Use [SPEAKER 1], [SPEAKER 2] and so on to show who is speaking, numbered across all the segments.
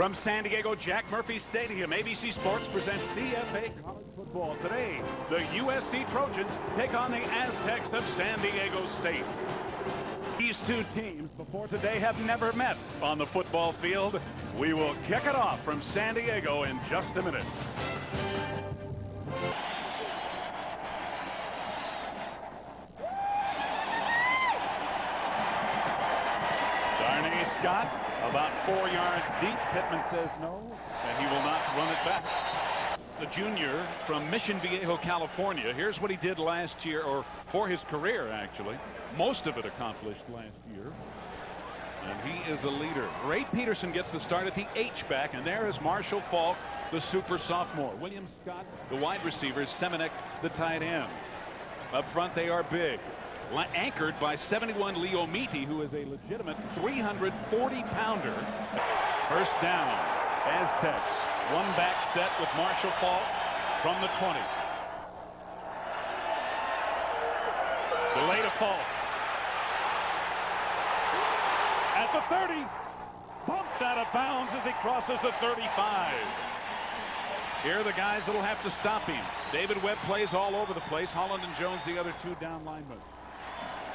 [SPEAKER 1] From San Diego Jack Murphy Stadium, ABC Sports presents CFA College Football. Today, the USC Trojans take on the Aztecs of San Diego State. These two teams before today have never met on the football field. We will kick it off from San Diego in just a minute. Darnay Scott about 4 yards deep. Pittman says no, and he will not run it back. The junior from Mission Viejo, California. Here's what he did last year, or for his career, actually. Most of it accomplished last year. And he is a leader. Ray Peterson gets the start at the H-back, and there is Marshall Faulk, the super sophomore. William Scott, the wide receivers. Semenek, the tight end. Up front, they are big. Anchored by 71 Leo Meaty, who is a legitimate 340-pounder. First down, Aztecs. One back set with Marshall Faulk from the 20. Delay to Faulk. At the 30. Bumped out of bounds as he crosses the 35. Here are the guys that'll have to stop him. David Webb plays all over the place. Holland and Jones, the other two down linemen.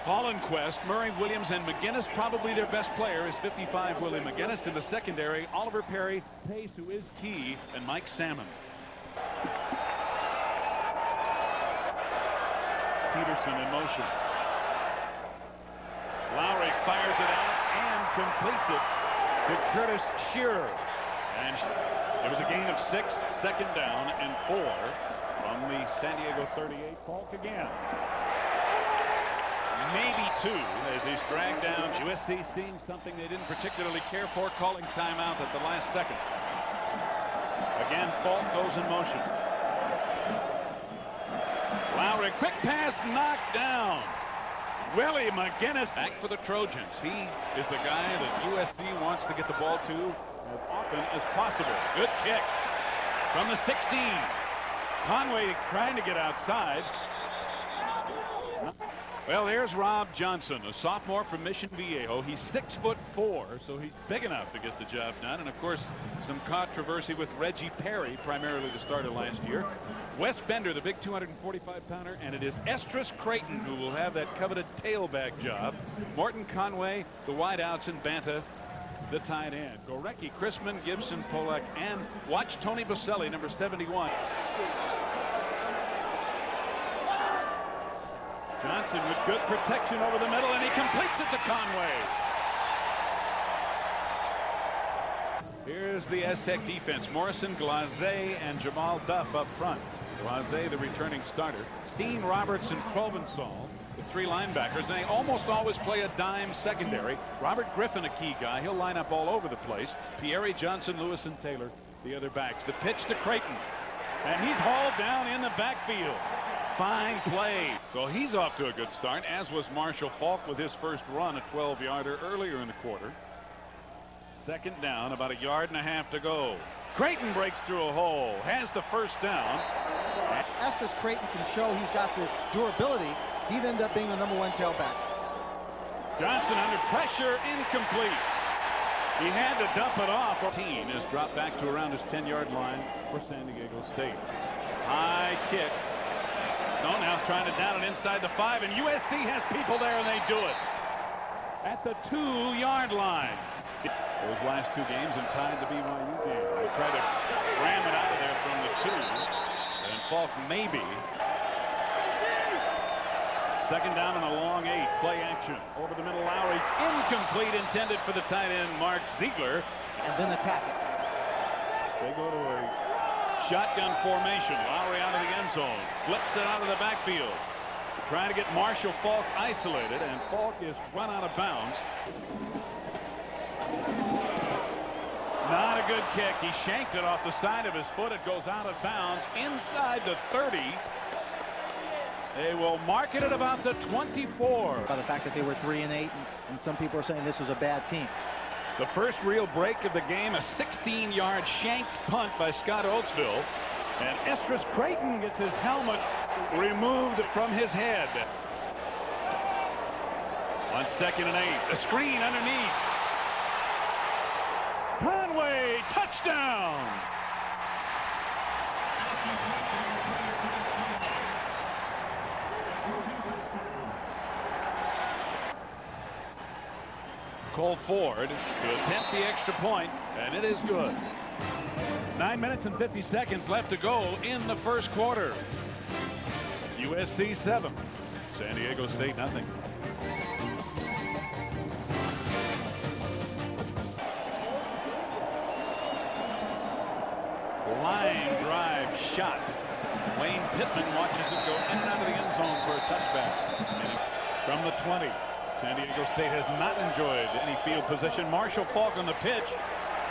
[SPEAKER 1] Hollenquest, Murray Williams, and McGinnis, probably their best player, is 55 Willie McGinnis. In the secondary, Oliver Perry, Pace, who is key, and Mike Salmon. Peterson in motion. Lowry fires it out and completes it to Curtis Shearer. And there was a gain of 6, second down and 4 from the San Diego 38. Faulk again. Maybe 2 as he's dragged down. USC seeing something they didn't particularly care for, calling timeout at the last second. Again, Faulk goes in motion. Lowry, quick pass, knocked down. Willie McGinnis back for the Trojans. He is the guy that USC wants to get the ball to as often as possible. Good kick from the 16. Conway trying to get outside. Well, there's Rob Johnson, a sophomore from Mission Viejo. He's 6'4", so he's big enough to get the job done. And of course, some controversy with Reggie Perry, primarily the starter last year. Wes Bender, the big 245-pounder, and it is Estris Creighton who will have that coveted tailback job. Morton Conway, the wideouts, and Banta, the tight end. Gorecki, Chrisman, Gibson, Polak, and watch Tony Baselli, number 71. Johnson with good protection over the middle, and he completes it to Conway. Here's the Aztec defense. Morrison, Glazé, and Jamal Duff up front. Glazé, the returning starter. Steen, Roberts, and Provenzal, the 3 linebackers. And they almost always play a dime secondary. Robert Griffin, a key guy. He'll line up all over the place. Pierre Johnson, Lewis, and Taylor, the other backs. The pitch to Creighton. And he's hauled down in the backfield. Fine play. So he's off to a good start, as was Marshall Faulk with his first run, a 12-yarder earlier in the quarter. Second down, about 1.5 yards to go. Creighton breaks through a hole, has the first down.
[SPEAKER 2] Estris Creighton can show he's got the durability. He'd end up being the #1 tailback.
[SPEAKER 1] Johnson under pressure, incomplete. He had to dump it off. Team is dropped back to around his 10-yard line for San Diego State. High kick. Stonehouse trying to down it inside the 5, and USC has people there, and they do it at the 2-yard line. Those last 2 games and tied the BYU game. They try to ram it out of there from the 2, and Faulk maybe. Second down and a long 8. Play action over the middle. Lowry incomplete, intended for the tight end Mark Ziegler,
[SPEAKER 2] and then attack it.
[SPEAKER 1] They go to a shotgun formation. Lowry out of the end zone. Flips it out of the backfield. Trying to get Marshall Faulk isolated, and Faulk is run out of bounds. Not a good kick. He shanked it off the side of his foot. It goes out of bounds inside the 30. They will mark it at about the 24.
[SPEAKER 2] By the fact that they were 3-8, and some people are saying this was a bad team.
[SPEAKER 1] The first real break of the game, a 16-yard shank punt by Scott Oatsville. And Estris Creighton gets his helmet removed from his head. On 2nd and 8, a screen underneath. Conway, touchdown! Touchdown! Cole Ford to attempt the extra point, and it is good. 9 minutes and 50 seconds left to go in the first quarter. USC 7, San Diego State nothing. Line drive shot. Wayne Pittman watches it go in and out of the end zone for a touchback. From the 20. San Diego State has not enjoyed any field position. Marshall Faulk on the pitch,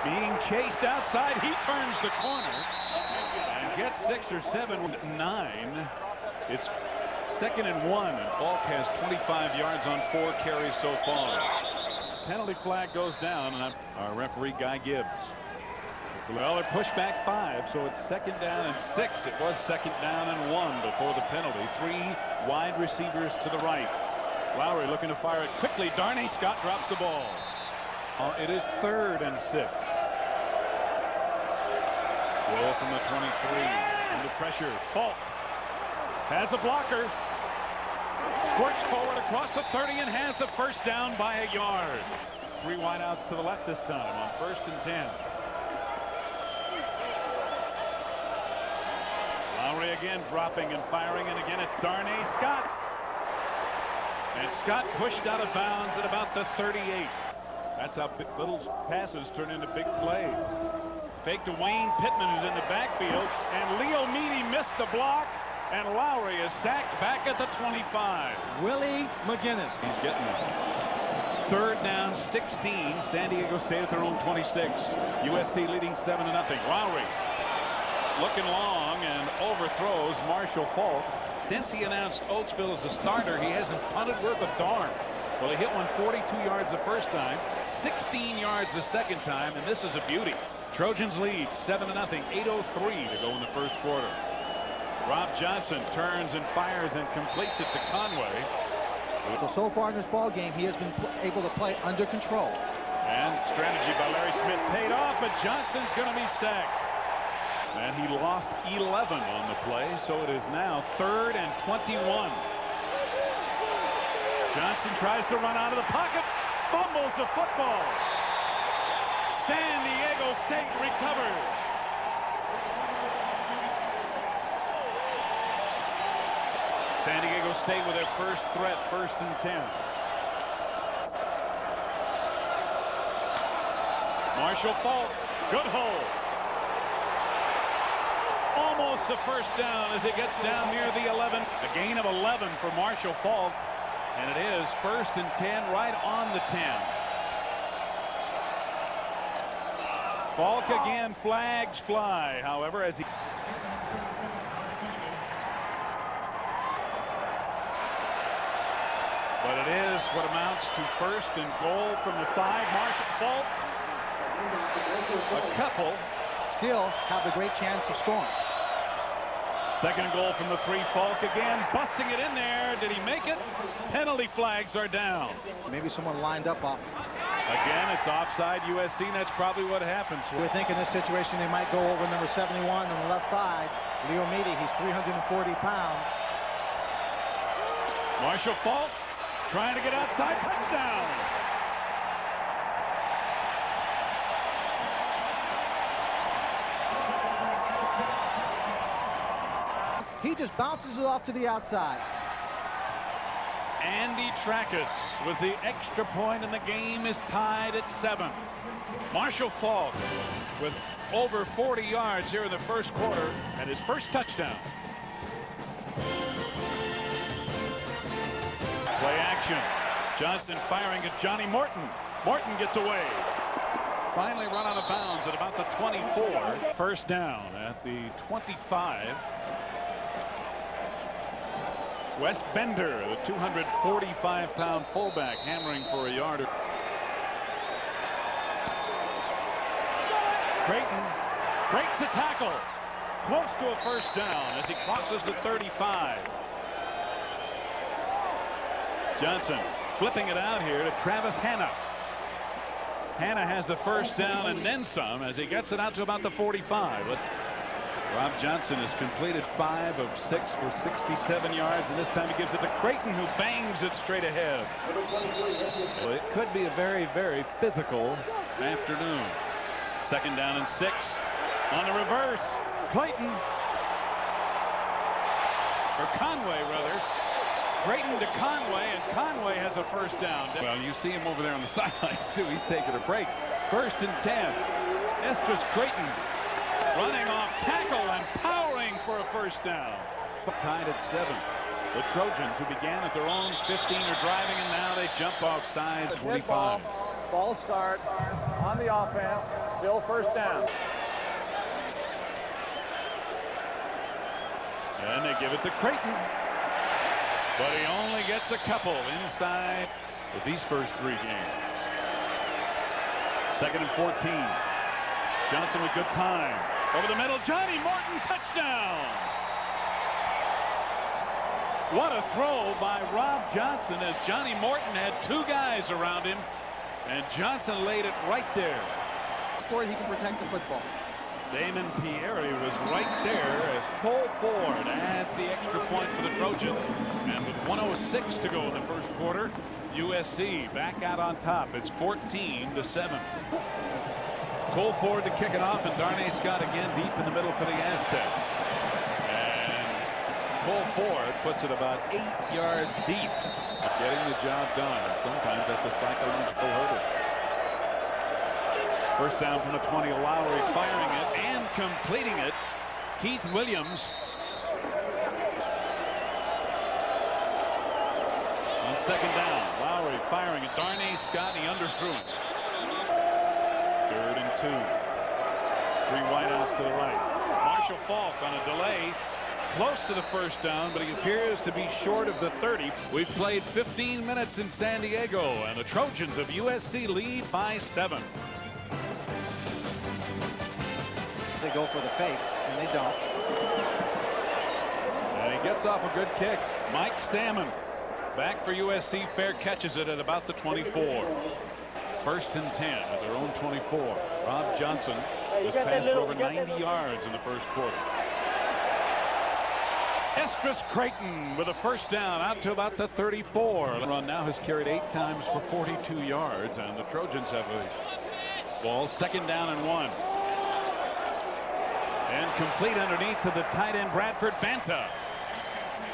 [SPEAKER 1] being chased outside. He turns the corner and gets 6 or 7, 9. It's 2nd and 1, and Faulk has 25 yards on 4 carries so far. Penalty flag goes down, and our referee Guy Gibbs. Well, they're pushed back 5, so it's 2nd down and 6. It was 2nd down and 1 before the penalty. 3 wide receivers to the right. Lowry looking to fire it quickly. Darnay Scott drops the ball. It is 3rd and 6. Roll from the 23. Under pressure. Faulk has a blocker. Squirts forward across the 30 and has the first down by a yard. 3 wideouts to the left this time on 1st and 10. Lowry again dropping and firing, and again it's Darnay Scott. And Scott pushed out of bounds at about the 38. That's how little passes turn into big plays. Fake to Wayne Pittman, who's in the backfield, and Leo Meady missed the block, and Lowry is sacked back at the 25.
[SPEAKER 2] Willie McGinnis.
[SPEAKER 1] He's getting it. 3rd down, 16. San Diego State at their own 26. USC leading 7-0. Lowry looking long and overthrows Marshall Faulk. Since he announced Oatsville as the starter, he hasn't punted worth a darn. Well, he hit one 42 yards the first time, 16 yards the second time, and this is a beauty. Trojans lead 7-0, 8:03 to go in the first quarter. Rob Johnson turns and fires and completes it to Conway.
[SPEAKER 2] So far in this ball game, he has been able to play under control.
[SPEAKER 1] And strategy by Larry Smith paid off, but Johnson's going to be sacked. And he lost 11 on the play, so it is now 3rd and 21. Johnson tries to run out of the pocket, fumbles the football. San Diego State recovers. San Diego State with their first threat, 1st and 10. Marshall Faulk, good hold. Almost a first down as it gets down near the 11. A gain of 11 for Marshall Faulk, and it is 1st and 10 right on the 10. Faulk again, flags fly, however, as he but it is what amounts to 1st and goal from the 5. Marshall Faulk, a couple,
[SPEAKER 2] still have a great chance of scoring.
[SPEAKER 1] 2nd and goal from the 3. Faulk again, busting it in there. Did he make it? Penalty flags are down.
[SPEAKER 2] Maybe someone lined up off.
[SPEAKER 1] Again, it's offside USC, and that's probably what happens.
[SPEAKER 2] We think in this situation they might go over number 71 on the left side. Leo Meady, he's 340 pounds.
[SPEAKER 1] Marshall Faulk trying to get outside. Touchdown.
[SPEAKER 2] He just bounces it off to the outside.
[SPEAKER 1] Andy Trackus with the extra point, and the game is tied at 7. Marshall Faulk with over 40 yards here in the first quarter and his first touchdown. Play action. Johnston firing at Johnny Morton. Morton gets away. Finally run out of bounds at about the 24. First down at the 25. Wes Bender, the 245-pound fullback, hammering for a yard. Creighton breaks the tackle. Close to a first down as he crosses the 35. Johnson flipping it out here to Travis Hanna. Hannah has the first down and then some as he gets it out to about the 45. But Rob Johnson has completed 5 of 6 for 67 yards, and this time he gives it to Creighton, who bangs it straight ahead. Well, it could be a very, very physical afternoon. Second down and 6 on the reverse. Clayton, or Conway rather. Creighton to Conway, and Conway has a first down. Well, you see him over there on the sidelines too. He's taking a break. First and 10. Estes Creighton running off tackle and powering for a first down. Tied at 7. The Trojans, who began at their own 15, are driving, and now they jump offside. 25.
[SPEAKER 3] Ball start on the offense. Still first down.
[SPEAKER 1] And they give it to Creighton. But he only gets a couple inside with these first 3 games. Second and 14. Johnson with good time. Over the middle, Johnny Morton, touchdown. What a throw by Rob Johnson, as Johnny Morton had 2 guys around him, and Johnson laid it right there.
[SPEAKER 2] Before he can protect the football.
[SPEAKER 1] Damon Pieri was right there as Cole Ford adds the extra point for the Trojans. And with 1:06 to go in the first quarter, USC back out on top. It's 14-7. Cole Ford to kick it off, and Darnay Scott again deep in the middle for the Aztecs. And Cole Ford puts it about 8 yards deep, getting the job done. And sometimes that's a psychological hurdle. First down from the 20. Lowry firing it and completing it. Keith Williams on second down. Lowry firing it. Darnay Scott, he underthrew it. Third and 2. 3 wideouts to the right. Marshall Falk on a delay. Close to the first down, but he appears to be short of the 30. We've played 15 minutes in San Diego, and the Trojans of USC lead by 7.
[SPEAKER 2] They go for the fake, and they don't.
[SPEAKER 1] And he gets off a good kick. Mike Salmon back for USC. Fair catches it at about the 24. First and 10 at their own 24. Rob Johnson has passed for over 90 yards in the first quarter. Estes Creighton with a first down out to about the 34. The run now has carried 8 times for 42 yards, and the Trojans have a ball. Second down and 1. And complete underneath to the tight end Bradford Banta.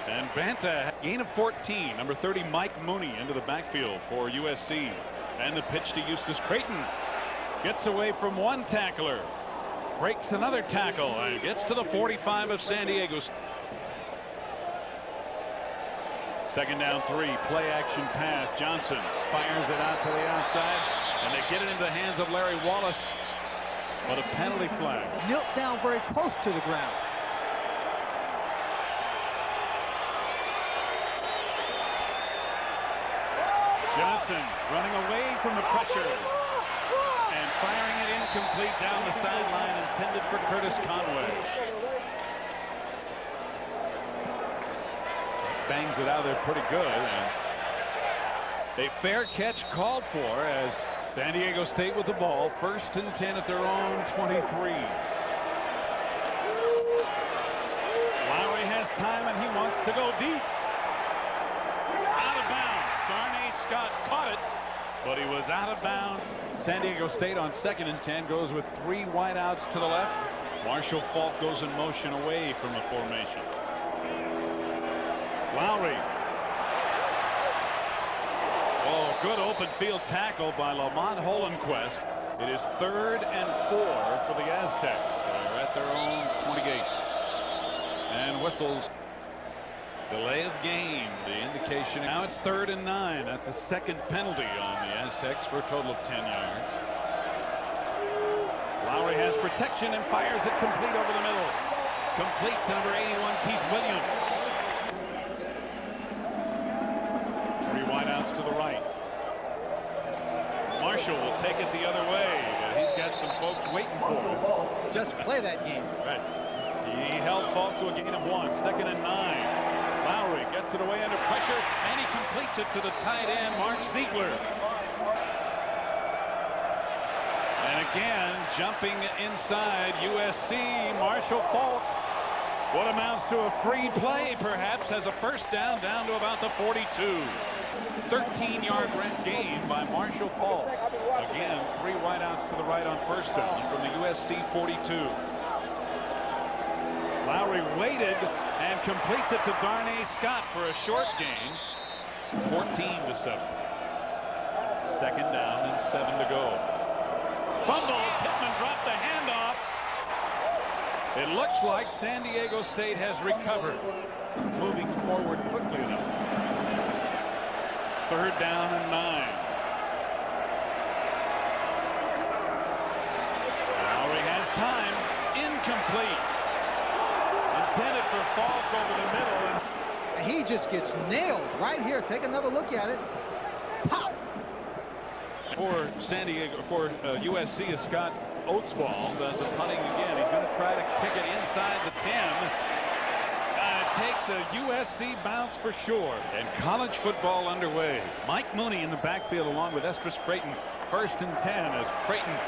[SPEAKER 1] And Banta, gain of 14. Number 30 Mike Mooney into the backfield for USC. And the pitch to Eustace Creighton. Gets away from one tackler. Breaks another tackle and gets to the 45 of San Diego. Second down 3. Play action pass. Johnson fires it out to the outside. And they get it into the hands of Larry Wallace. But a penalty flag.
[SPEAKER 2] Knelt down very close to the ground.
[SPEAKER 1] Johnson running away from the pressure and firing it incomplete down the sideline, intended for Curtis Conway. Bangs it out there pretty good, and a fair catch called for as San Diego State with the ball. First and 10 at their own 23. Lowry has time, and he wants to go deep. Out of bounds. Darnay Scott caught it, but he was out of bounds. San Diego State on second and 10 goes with 3 wideouts to the left. Marshall Falk goes in motion away from the formation. Lowry. Oh, good open field tackle by Lamont Holenquist. It is 3rd and 4 for the Aztecs. They're at their own 28. And whistles. Delay of game, the indication. Now it's 3rd and 9. That's a second penalty on the Aztecs for a total of 10 yards. Lowry has protection and fires it complete over the middle. Complete to number 81, Keith Williams. 3 wideouts to the right. Marshall will take it the other way, but he's got some folks waiting for him.
[SPEAKER 2] Just play that game.
[SPEAKER 1] Right. He held Falk to a gain of 1. 2nd and 9. Lowry gets it away under pressure, and he completes it to the tight end, Mark Ziegler. again, jumping inside USC. Marshall Faulk, what amounts to a free play, perhaps, has a first down to about the 42. 13-yard gain by Marshall Faulk. Again, 3 wideouts to the right on first down from the USC 42. Lowry waited and completes it to Darnay Scott for a short gain. 14-7. Second down and 7 to go. Fumble. Pittman dropped the handoff. It looks like San Diego State has recovered, moving forward quickly enough. Third down and 9. Lowry has time. Incomplete. Intended for Faulk over the middle.
[SPEAKER 2] And he just gets nailed right here. Take another look at it. Pop.
[SPEAKER 1] For San Diego, for USC, is Scott Oatsball does the punting again. He's going to try to kick it inside the 10. It takes a USC bounce for sure. And college football underway. Mike Mooney in the backfield along with Esdras Creighton. First and 10 as Creighton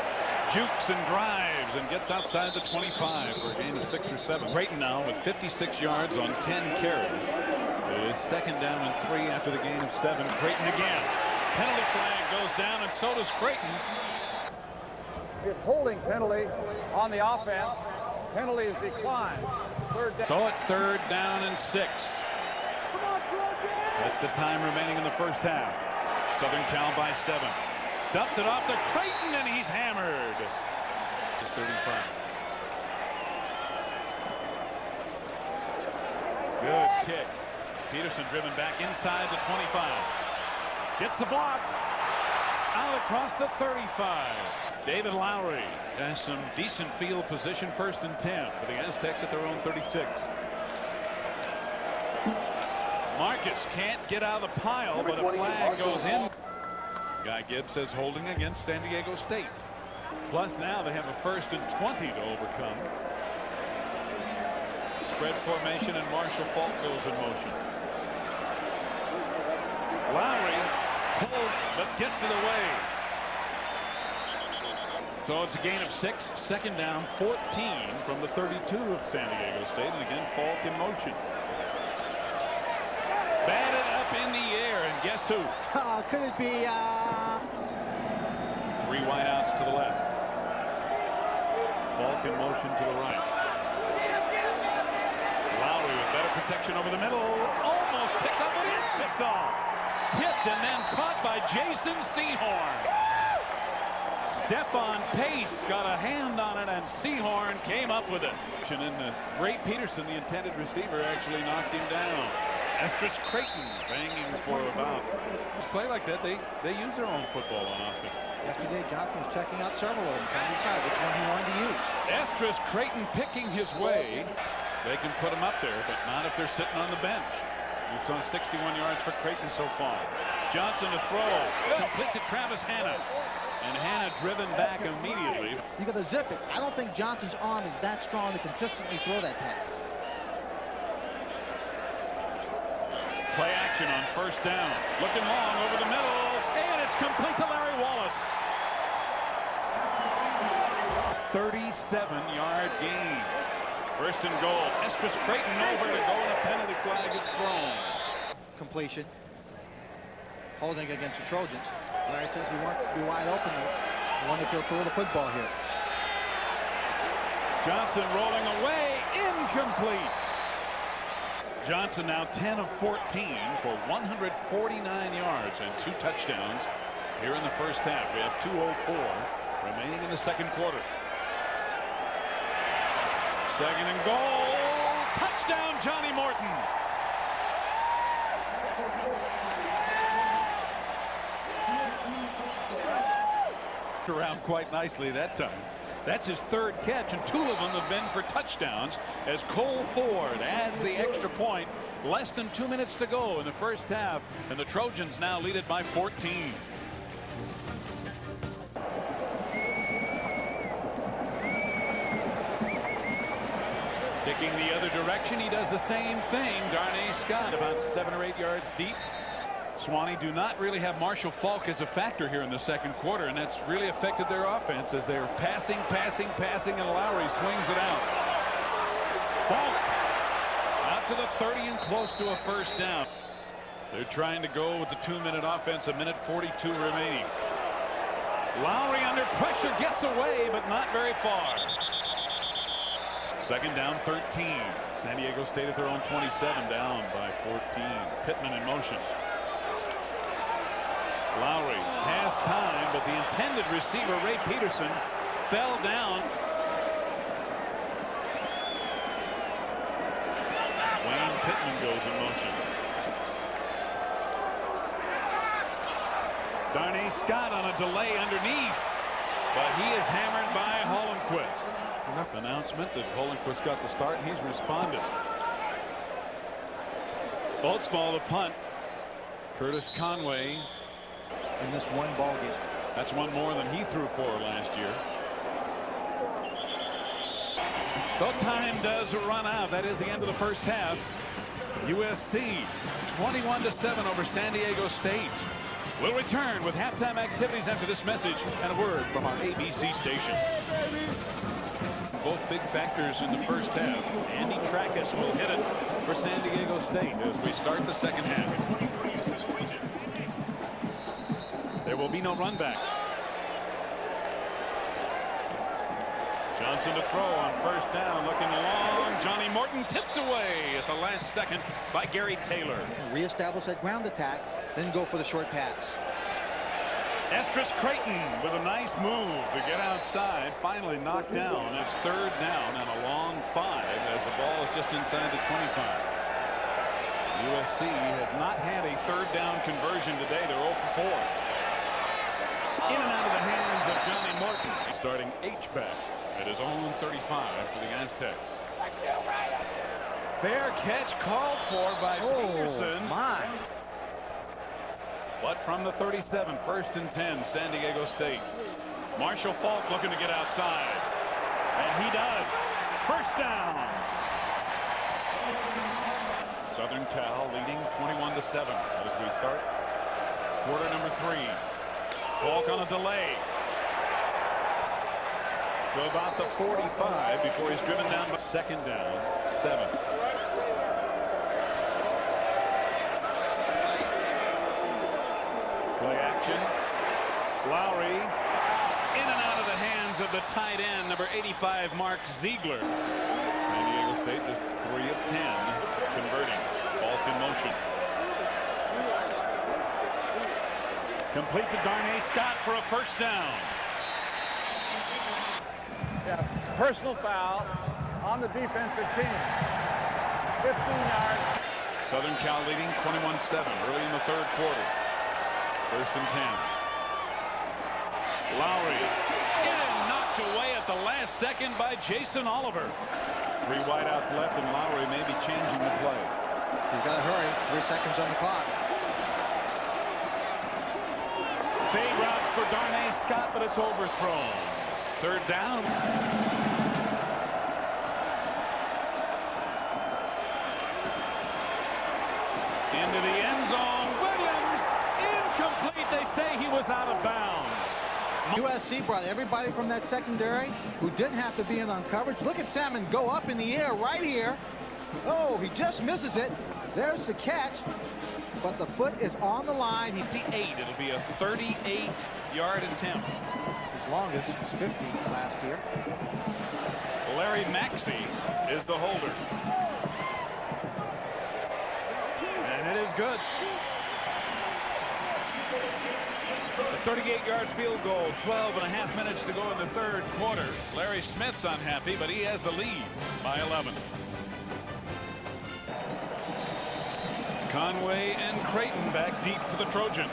[SPEAKER 1] jukes and drives and gets outside the 25 for a gain of 6 or 7. Creighton now with 56 yards on 10 carries. It is second down and 3 after the gain of 7. Creighton again. Penalty flag goes down, and so does Creighton.
[SPEAKER 3] It's holding penalty on the offense. Penalty is declined. Third down.
[SPEAKER 1] So it's third down and 6. That's the time remaining in the first half. Southern Cal by 7. Dumped it off to Creighton, and he's hammered. Just 35. Good kick. Peterson driven back inside the 25. Gets the block. Out across the 35. David Lowry has some decent field position. First and 10 for the Aztecs at their own 36. Marcus can't get out of the pile, but a flag goes in. Guy Gibbs says holding against San Diego State. Plus now they have a first and 20 to overcome. Spread formation, and Marshall Faulk goes in motion. Lowry pulled but gets it away. So it's a gain of 6. Second down, 14 from the 32 of San Diego State, and again Faulk in motion. Batted up in the air, and guess who?
[SPEAKER 2] Could it be
[SPEAKER 1] 3 wideouts to the left. Faulk in motion to the right. Lowry with better protection over the middle. Almost picked up, but it's picked off. Tipped and then caught by Jason Sehorn. Stephon Pace got a hand on it, and Sehorn came up with it. And Ray Peterson, the intended receiver, actually knocked him down. Esdras Creighton banging for about. Play like that, they use their own football on offense.
[SPEAKER 2] Yesterday, Johnson was checking out several of them, trying to decide which one he wanted to use.
[SPEAKER 1] Esdras Creighton picking his way. They can put him up there, but not if they're sitting on the bench. We saw 61 yards for Creighton so far. Johnson to throw, complete to Travis Hanna. And Hanna driven back immediately.
[SPEAKER 2] You got to zip it. I don't think Johnson's arm is that strong to consistently throw that pass.
[SPEAKER 1] Play action on first down. Looking long over the middle, and it's complete to Larry Wallace. 37-yard gain. First and goal. Esdras Creighton nowhere to go, and a penalty flag is thrown.
[SPEAKER 2] Completion. Holding against the Trojans. Larry says he wants to be wide open. He wanted to throw the football here.
[SPEAKER 1] Johnson rolling away. Incomplete. Johnson now 10 of 14 for 149 yards and 2 touchdowns here in the first half. We have 2:04 remaining in the second quarter. Second and goal. Touchdown, Johnny Morton. Around quite nicely that time. That's his third catch, and 2 of them have been for touchdowns as Cole Ford adds the extra point. Less than 2 minutes to go in the first half, and the Trojans now lead it by 14. Kicking the other direction, he does the same thing. Darnay Scott about 7 or 8 yards deep. Swanee do not really have Marshall Faulk as a factor here in the second quarter, and that's really affected their offense as they're passing, and Lowry swings it out. Faulk out to the 30 and close to a first down. They're trying to go with the 2-minute offense, a minute 42 remaining. Lowry under pressure gets away, but not very far. Second down, 13. San Diego State at their own 27, down by 14. Pittman in motion. Lowry has time, but the intended receiver, Ray Peterson, fell down. Wayne Pittman goes in motion. Darnay Scott on a delay underneath, but he is hammered by Hollenquist. Announcement that Hollenquist got the start, and he's responded. Oatsball the punt. Curtis Conway
[SPEAKER 2] in this one ball game.
[SPEAKER 1] That's one more than he threw for last year. So time does run out. That is the end of the first half. USC 21-7 over San Diego State. We'll return with halftime activities after this message and a word from our ABC station. Both big factors in the first half. Andy Trackus will hit it for San Diego State as we start the second half. There will be no run back. Johnson to throw on first down, looking long. Johnny Morton tipped away at the last second by Gary Taylor.
[SPEAKER 2] Reestablish that ground attack, then go for the short pass.
[SPEAKER 1] Esdras Creighton with a nice move to get outside, finally knocked down. It's third down and a long 5 as the ball is just inside the 25. USC has not had a third down conversion today. They're 0 for 4. In and out of the hands of Johnny Morton. Starting H-back at his own 35 for the Aztecs. Fair catch called for by Peterson.
[SPEAKER 2] My.
[SPEAKER 1] But from the 37, first and 10, San Diego State. Marshall Faulk looking to get outside. And he does. First down. Southern Cal leading 21-7 as we start quarter number 3. Faulk on a delay. To about the 45 before he's driven down to second down, 7. Play action. Lowry in and out of the hands of the tight end, number 85, Mark Ziegler. San Diego State just 3 of 10 converting. Faulk in motion. Complete to Darnay Scott for a first down.
[SPEAKER 3] Yeah, personal foul on the defensive team. 15 yards.
[SPEAKER 1] Southern Cal leading 21-7 early in the third quarter. First and 10. Lowry in and knocked away at the last second by Jason Oliver. 3 wideouts left, and Lowry may be changing the play.
[SPEAKER 2] You've got to hurry. 3 seconds on the clock.
[SPEAKER 1] Fade route for Darnay Scott, but it's overthrown. Third down. Into the end zone. Williams incomplete. They say he was out of bounds.
[SPEAKER 2] USC brought everybody from that secondary who didn't have to be in on coverage. Look at Salmon go up in the air right here. Oh, he just misses it. There's the catch, but the foot is on the line. He's
[SPEAKER 1] 58. It'll be a 38-yard attempt.
[SPEAKER 2] His longest was 50 last year.
[SPEAKER 1] Larry Maxey is the holder. And it is good. A 38-yard field goal, 12.5 minutes to go in the third quarter. Larry Smith's unhappy, but he has the lead by 11. Conway and Creighton back deep for the Trojans.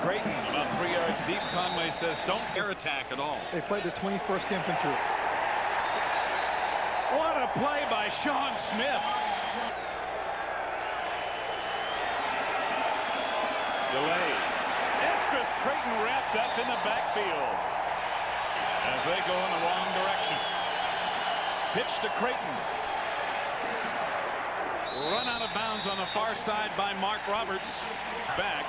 [SPEAKER 1] Creighton about 3 yards deep. Conway says don't air attack at all.
[SPEAKER 2] They played the 21st Infantry.
[SPEAKER 1] What a play by Sean Smith. Delay. Esdras Creighton wrapped up in the backfield as they go in the wrong direction. Pitch to Creighton. Run out of bounds on the far side by Mark Roberts. Back.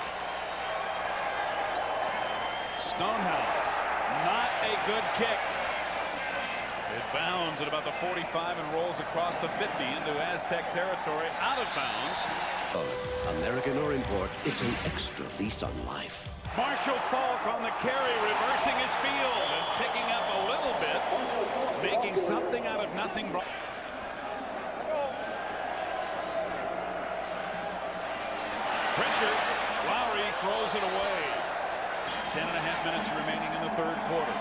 [SPEAKER 1] Stonehouse. Not a good kick. It bounds at about the 45 and rolls across the 50 into Aztec territory. Out of bounds.
[SPEAKER 4] American or import, it's an extra lease on life.
[SPEAKER 1] Marshall Falk on the carry, reversing his field and picking up a little bit, making something out of nothing. Pressure. Lowry throws it away. 10.5 minutes remaining in the third quarter.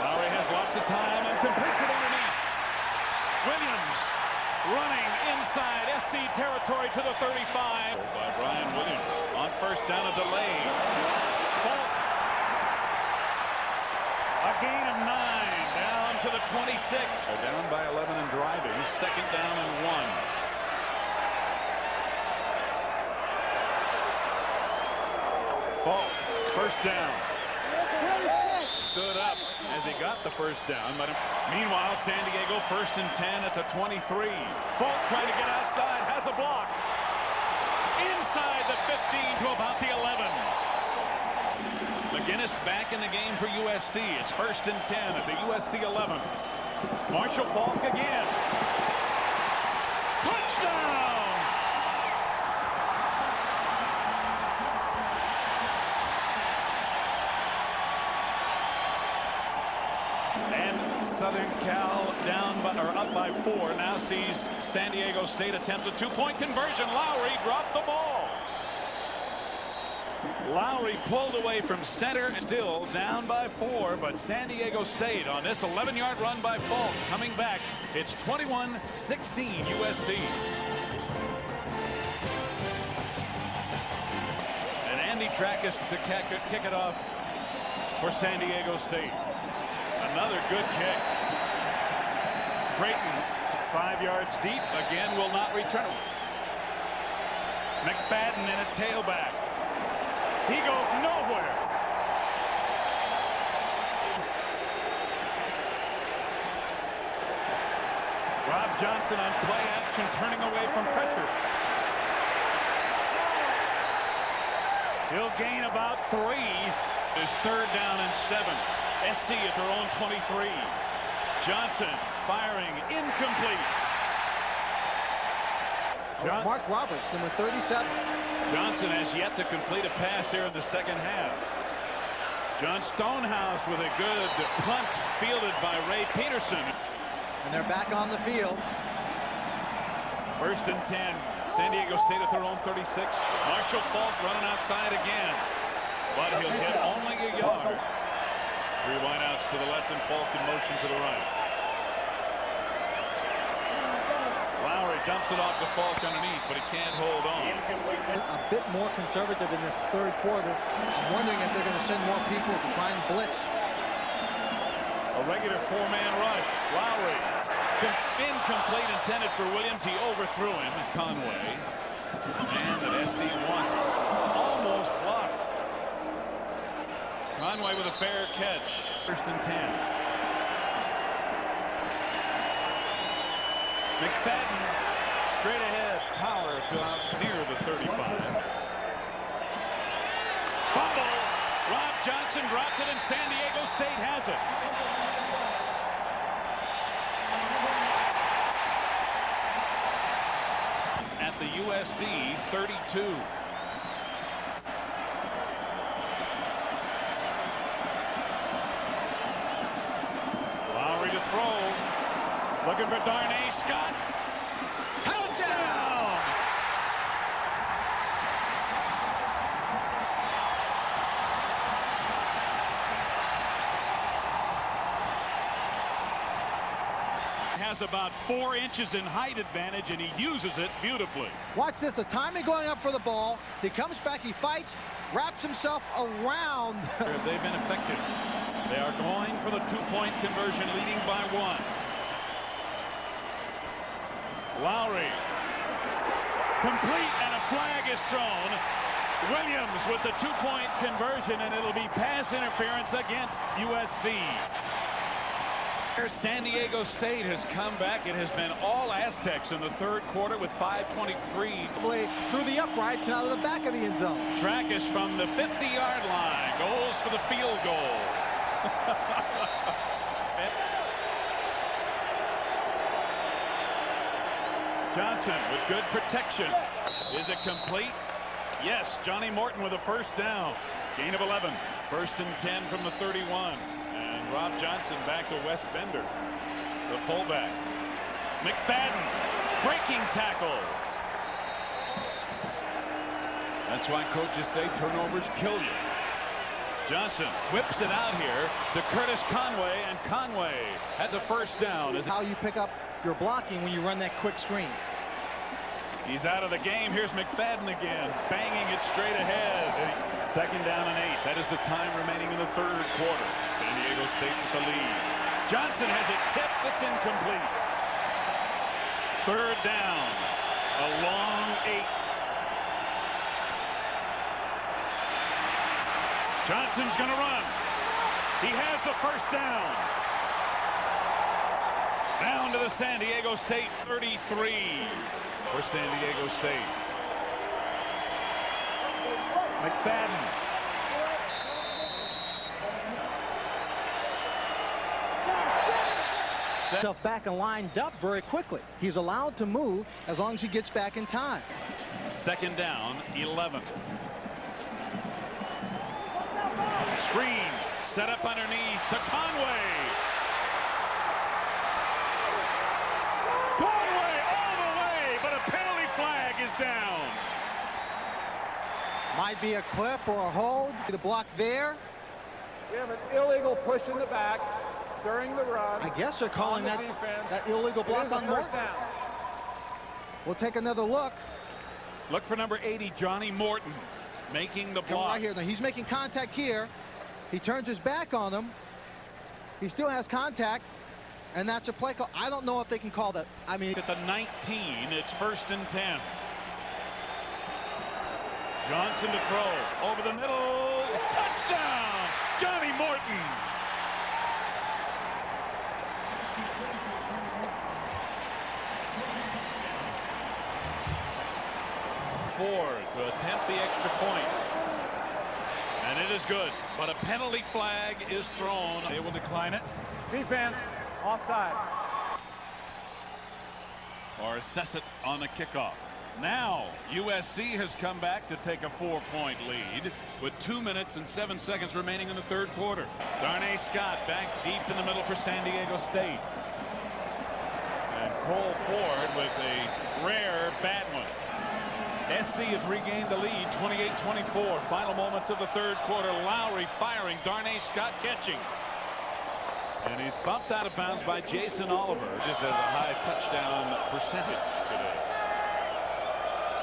[SPEAKER 1] Lowry has lots of time and completes it underneath. Williams running inside SC territory to the 35. By Brian Williams on first down, a delay. Falk. A gain of 9 down to the 26. Down by 11 and driving. Second down and 1. Falk, first down. Stood up as he got the first down. But meanwhile, San Diego first and 10 at the 23. Falk trying to get outside, has a block. Inside the 15 to about the 11. McGinnis back in the game for USC. It's first and 10 at the USC 11. Marshall Falk again. Touchdown! And Southern Cal down by, or up by 4. Now sees San Diego State attempt a two-point conversion. Lowry dropped the ball. Lowry pulled away from center, still down by 4, but San Diego State on this 11-yard run by Falk coming back. It's 21-16 USC. And Andy Trackus to kick it off for San Diego State. Another good kick. Creighton 5 yards deep, again will not return. McFadden in a tailback. He goes nowhere. Rob Johnson on play action, turning away from pressure. He'll gain about 3. His third down and 7. SC at their own 23. Johnson firing incomplete.
[SPEAKER 2] Mark Roberts, number 37.
[SPEAKER 1] Johnson has yet to complete a pass here in the second half. John Stonehouse with a good punt fielded by Ray Peterson.
[SPEAKER 2] And they're back on the field.
[SPEAKER 1] First and 10. San Diego State at their own 36. Marshall Falk running outside again. But he'll get only a yard. 3 wideouts to the left and Falk in motion to the right. Lowry dumps it off to Falk underneath, but he can't hold on.
[SPEAKER 2] A bit more conservative in this third quarter. I'm wondering if they're going to send more people to try and blitz.
[SPEAKER 1] A regular 4-man rush. Lowry. Incomplete, intended for Williams. He overthrew him. Conway. The man that SC wants. Almost blocked. Conway with a fair catch. First and 10. McFadden straight ahead. Power to near the 35. Fumble. Rob Johnson dropped it and San Diego State has it. At the USC 32. Lowry to throw. Looking for Darnay Scott. Touchdown! Has about 4 inches in height advantage, and he uses it beautifully.
[SPEAKER 2] Watch this. The timing going up for the ball. He comes back. He fights. Wraps himself around.
[SPEAKER 1] They've been effective. They are going for the 2-point conversion, leading by 1. Lowry. Complete, and a flag is thrown. Williams with the 2-point conversion, and it'll be pass interference against USC. San Diego State has come back. It has been all Aztecs in the third quarter with 5:23.
[SPEAKER 2] Through the uprights and out of the back of the end zone.
[SPEAKER 1] Tracus from the 50-yard line goes for the field goal. Johnson with good protection. Is it complete? Yes, Johnny Morton with a first down. Gain of 11. First and 10 from the 31. And Rob Johnson back to Wes Bender, the fullback. McFadden breaking tackles. That's why coaches say turnovers kill you. Johnson whips it out here to Curtis Conway, and Conway has a first down.
[SPEAKER 2] How you pick up your blocking when you run that quick screen.
[SPEAKER 1] He's out of the game. Here's McFadden again, banging it straight ahead. Second down and 8. That is the time remaining in the third quarter. San Diego State with the lead. Johnson has it tipped. It's incomplete. Third down. A long 8. Johnson's going to run. He has the first down. Down to the San Diego State 33 for San Diego State. McFadden.
[SPEAKER 2] Himself back and lined up very quickly. He's allowed to move as long as he gets back in time.
[SPEAKER 1] Second down, 11. Screen set up underneath to Conway. Conway all the way, but a penalty flag is down.
[SPEAKER 2] Might be a clip or a hold. The block there.
[SPEAKER 3] We have an illegal push in the back during the run.
[SPEAKER 2] I guess they're calling that illegal block on Morton. We'll take another look.
[SPEAKER 1] Look for number 80, Johnny Morton, making the
[SPEAKER 2] Come
[SPEAKER 1] block.
[SPEAKER 2] right here. Now he's making contact here. He turns his back on him. He still has contact, and that's a play call. I don't know if they can call that. I mean,
[SPEAKER 1] at the 19, it's first and 10. Johnson to throw over the middle. Touchdown, Johnny Morton. Ford to attempt the extra point. And it is good, but a penalty flag is thrown. They will decline it.
[SPEAKER 3] Defense, offside.
[SPEAKER 1] Or assess it on the kickoff. Now, USC has come back to take a 4-point lead with 2 minutes and 7 seconds remaining in the third quarter. Darnay Scott back deep in the middle for San Diego State. And Cole Ford with a rare bad one. SC has regained the lead, 28-24. Final moments of the third quarter. Lowry firing, Darnay Scott catching. And he's bumped out of bounds by Jason Oliver. Just has a high touchdown percentage today.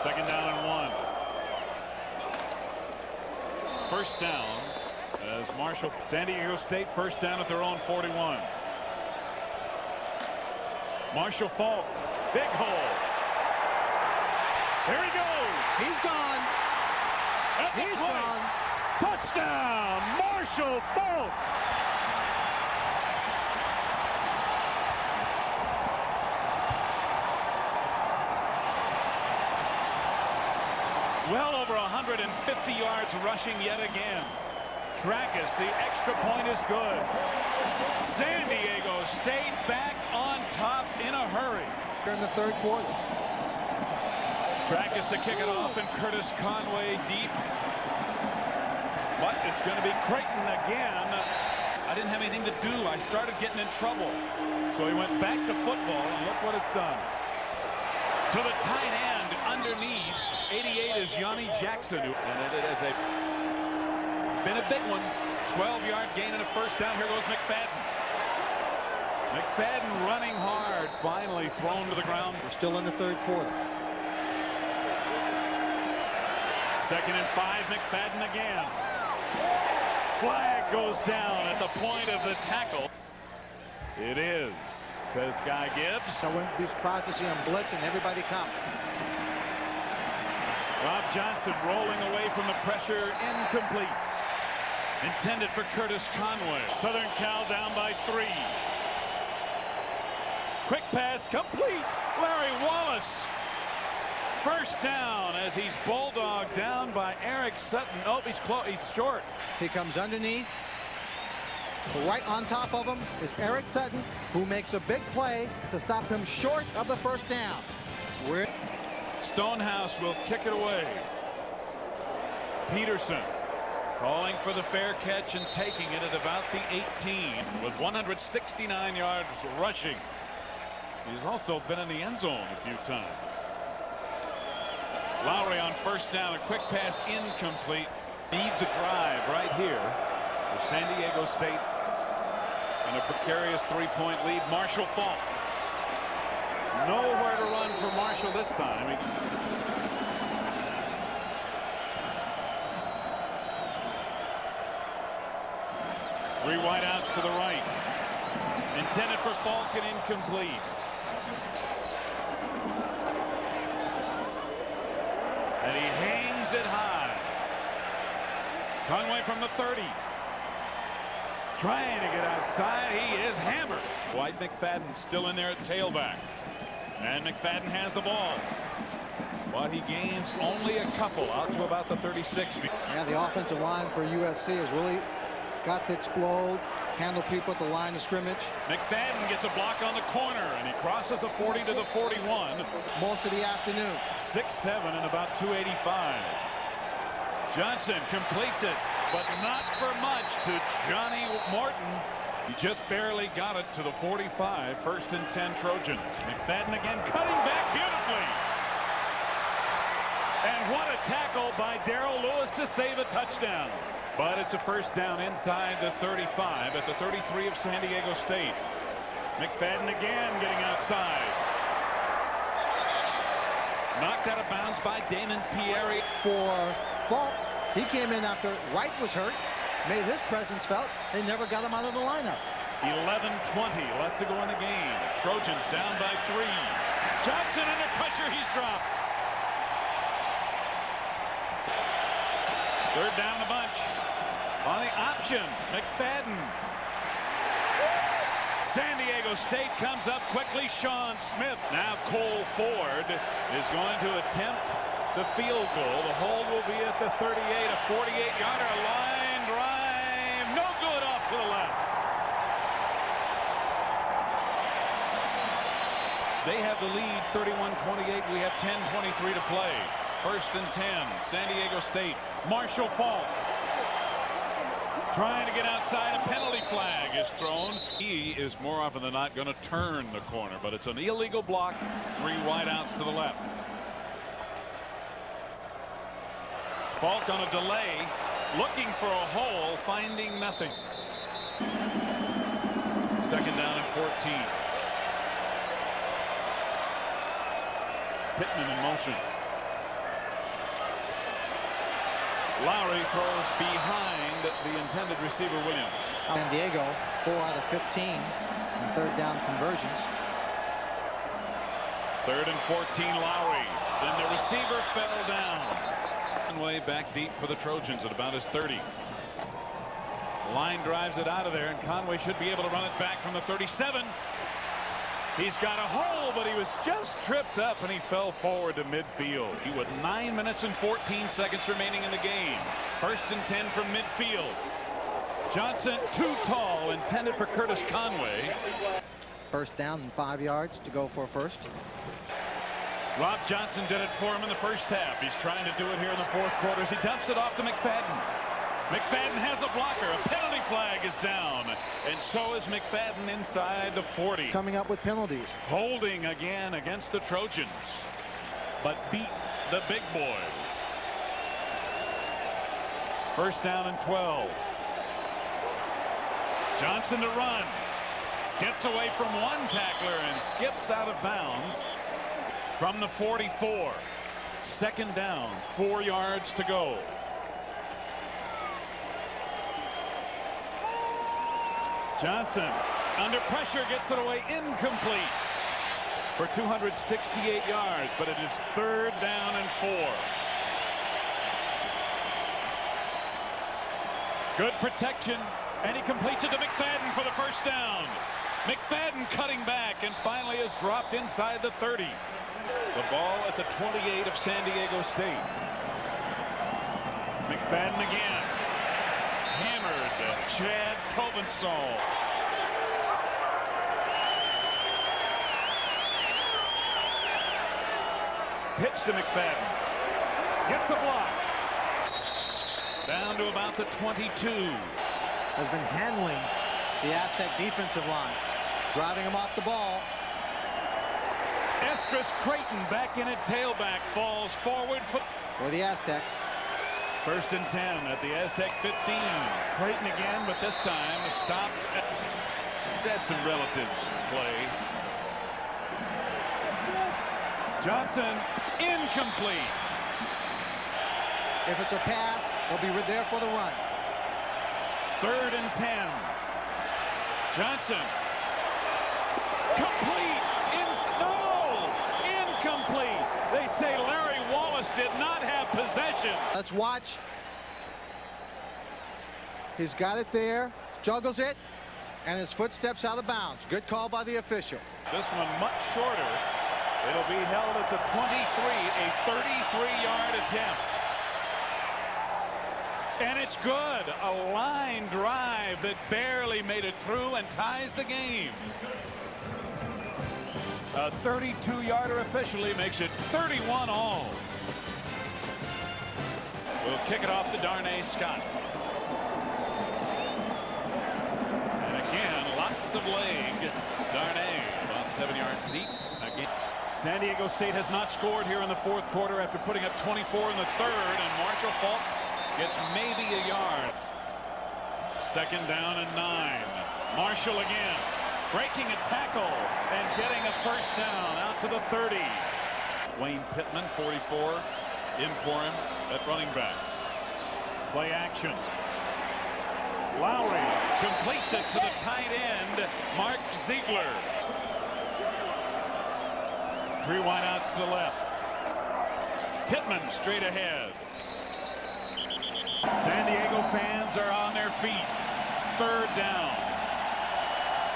[SPEAKER 1] Second down and 1. First down as Marshall. San Diego State first down at their own 41. Marshall Falk. Big hole. Here he goes.
[SPEAKER 2] he's gone. He's gone.
[SPEAKER 1] Touchdown, Marshall Falk. Well over 150 yards rushing yet again. Tracus, the extra point is good. San Diego State back on top in a hurry.
[SPEAKER 2] During the third quarter.
[SPEAKER 1] Tracus to kick it off, and Curtis Conway deep. But it's going to be Creighton again. I didn't have anything to do. I started getting in trouble. So he went back to football, and look what it's done. To the tight end underneath. 88 is Yanni Jackson, and it has been a big one. 12-yard gain and a first down. Here goes McFadden. McFadden running hard, finally thrown to the ground.
[SPEAKER 2] We're still in the third quarter.
[SPEAKER 1] Second and 5, McFadden again. Flag goes down at the point of the tackle. It is. Says Guy Gibbs.
[SPEAKER 2] I wouldn't be surprised to see him blitz and everybody come.
[SPEAKER 1] Rob Johnson rolling away from the pressure, incomplete. Intended for Curtis Conway. Southern Cal down by 3. Quick pass complete. Larry Wallace. First down as he's bulldogged down by Eric Sutton. Oh, he's close. He's short.
[SPEAKER 2] He comes underneath. Right on top of him is Eric Sutton, who makes a big play to stop him short of the first down.
[SPEAKER 1] Stonehouse will kick it away. Peterson calling for the fair catch and taking it at about the 18 with 169 yards rushing. He's also been in the end zone a few times. Lowry on first down, a quick pass incomplete. Needs a drive right here for San Diego State and a precarious 3-point lead. Marshall Faulk. Nowhere to run for Marshall this time. Three wideouts to the right. Intended for Faulk and incomplete. And he hangs it high. Conway from the 30. Trying to get outside. He is hammered. Dwight McFadden still in there at tailback. And McFadden has the ball. But he gains only a couple out to about the 36.
[SPEAKER 2] Yeah, the offensive line for USC has really got to explode, handle people at the line of scrimmage.
[SPEAKER 1] McFadden gets a block on the corner, and he crosses the 40 to the 41.
[SPEAKER 2] Most of the afternoon.
[SPEAKER 1] 6'7" and about 285. Johnson completes it, but not for much to Johnny Morton. He just barely got it to the 45. First and 10 Trojans. McFadden again cutting back beautifully. And what a tackle by Darrell Lewis to save a touchdown. But it's a first down inside the 35 at the 33 of San Diego State. McFadden again getting outside. Knocked out of bounds by Damon Pierre.
[SPEAKER 2] For Faulk, he came in after Wright was hurt, made his presence felt. They never got him out of the lineup.
[SPEAKER 1] 11:20 left to go in the game. Trojans down by 3. Johnson under pressure. He's dropped. Third down the bunch. On the option, McFadden. San Diego State comes up quickly. Sean Smith. Now Cole Ford is going to attempt the field goal. The hold will be at the 38. A 48-yarder line drive. No good, off to the left. They have the lead 31-28. We have 10:23 to play. First and 10. San Diego State. Marshall Faulk trying to get outside. A penalty flag is thrown. He is more often than not going to turn the corner, but it's an illegal block. 3 wideouts to the left. Faulk on a delay, looking for a hole, finding nothing. Second down and 14. Pittman in motion. Lowry throws behind the intended receiver Williams.
[SPEAKER 2] San Diego, 4 out of 15 in third down conversions.
[SPEAKER 1] Third and 14, Lowry. Then the receiver fell down. Conway back deep for the Trojans at about his 30. Line drives it out of there, and Conway should be able to run it back from the 37. He's got a hole, but he was just tripped up, and he fell forward to midfield. He with 9 minutes and 14 seconds remaining in the game. First and 10 from midfield. Johnson too tall, intended for Curtis Conway.
[SPEAKER 2] First down and 5 yards to go for first.
[SPEAKER 1] Rob Johnson did it for him in the first half. He's trying to do it here in the fourth quarter as he dumps it off to McFadden. McFadden has a blocker. A penalty flag is down. And so is McFadden inside the 40.
[SPEAKER 2] Coming up with penalties.
[SPEAKER 1] Holding again against the Trojans. But beat the big boys. First down and 12. Johnson to run. Gets away from one tackler and skips out of bounds from the 44. Second down, 4 yards to go. Johnson under pressure gets it away, incomplete for 268 yards, but it is third down and 4. Good protection, and he completes it to McFadden for the first down. McFadden cutting back and finally is dropped inside the 30. The ball at the 28 of San Diego State. McFadden again. Hammered Chad Provençal. Pitch to McFadden. Gets a block. Down to about the 22.
[SPEAKER 2] Has been handling the Aztec defensive line, driving him off the ball.
[SPEAKER 1] Estris Creighton back in at tailback, falls forward
[SPEAKER 2] For the Aztecs.
[SPEAKER 1] 1st and 10 at the Aztec 15. Creighton again, but this time a stop. He's had some relatives play. Johnson incomplete.
[SPEAKER 2] If it's a pass, they'll be there for the run.
[SPEAKER 1] 3rd and 10. Johnson. Complete. No! Incomplete. They say Larry Wallace did not have possession.
[SPEAKER 2] Let's watch. He's got it there. Juggles it. And his foot steps out of bounds. Good call by the official.
[SPEAKER 1] This one much shorter. It'll be held at the 23. A 33-yard attempt. And it's good. A line drive that barely made it through and ties the game. A 32-yarder officially makes it 31 all. We'll kick it off to Darnay Scott. And again, lots of leg. Darnay about 7 yards deep. Again. San Diego State has not scored here in the 4th quarter after putting up 24 in the 3rd, and Marshall Faulk gets maybe a yard. 2nd down and 9. Marshall again breaking a tackle and getting a 1st down out to the 30. Wayne Pittman, 44, in for him at running back. Play action. Lowry completes it to the tight end, Mark Ziegler. 3 wideouts to the left. Pittman straight ahead. San Diego fans are on their feet. 3rd down.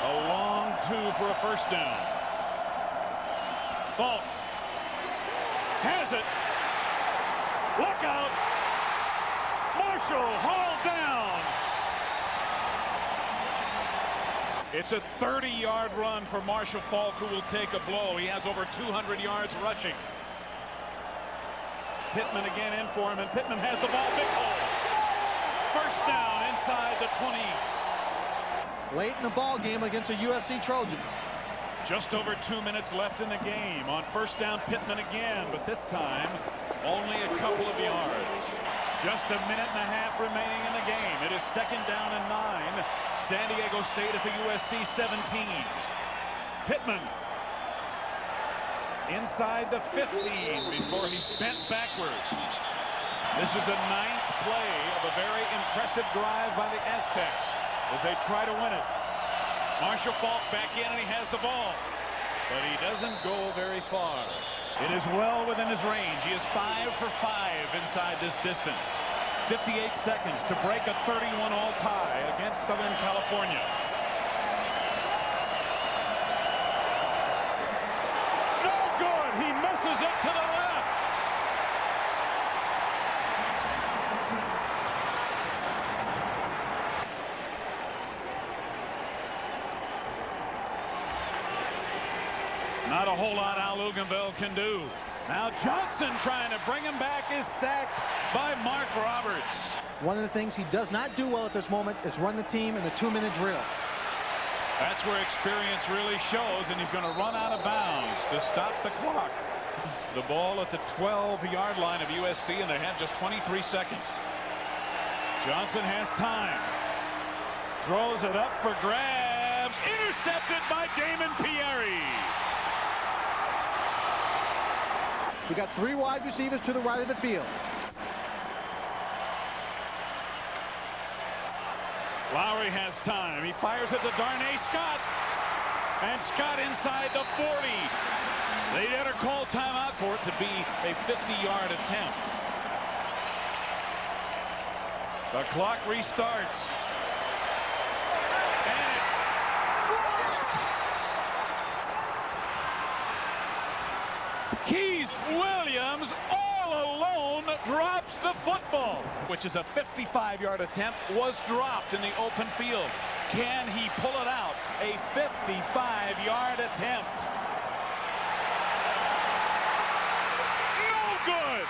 [SPEAKER 1] A long 2 for a 1st down. Faulk has it. Look out. Marshall hauled down. It's a 30-yard run for Marshall Faulk, who will take a blow. He has over 200 yards rushing. Pittman again in for him, and Pittman has the ball. Big hole. 1st down inside the 20.
[SPEAKER 2] Late in the ball game against the USC Trojans.
[SPEAKER 1] Just over 2 minutes left in the game. On 1st down, Pittman again, but this time only a couple of yards. Just a minute and a half remaining in the game. It is 2nd down and 9. San Diego State at the USC 17. Pittman inside the 15 before he bent backward. This is the 9th play of a very impressive drive by the Aztecs as they try to win it. Marshall Faulk back in, and he has the ball, but he doesn't go very far. It is well within his range. He is 5 for 5 inside this distance. 58 seconds to break a 31-all tie against Southern California. No good. He misses it to the left. Not a whole lot Al Luganville can do. Now Johnson trying to bring him back is sacked by Mark Roberts.
[SPEAKER 2] One of the things he does not do well at this moment is run the team in a 2-minute drill.
[SPEAKER 1] That's where experience really shows, and he's going to run out of bounds to stop the clock. The ball at the 12-yard line of USC, and they have just 23 seconds. Johnson has time. Throws it up for grabs. Intercepted by Damon Pierre.
[SPEAKER 2] We got 3 wide receivers to the right of the field.
[SPEAKER 1] Lowry has time. He fires it to Darnay Scott. And Scott inside the 40. They better call timeout for it to be a 50-yard attempt. The clock restarts. And drops the football, which is a 55-yard attempt, was dropped in the open field. Can he pull it out? A 55-yard attempt. No good.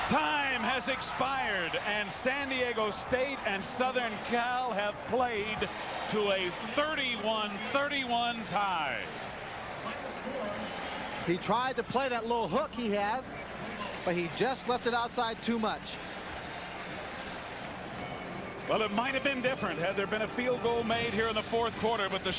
[SPEAKER 1] Time has expired, and San Diego State and Southern Cal have played to a 31-31 tie.
[SPEAKER 2] He tried to play that little hook he has, but he just left it outside too much.
[SPEAKER 1] Well, it might have been different had there been a field goal made here in the fourth quarter, but the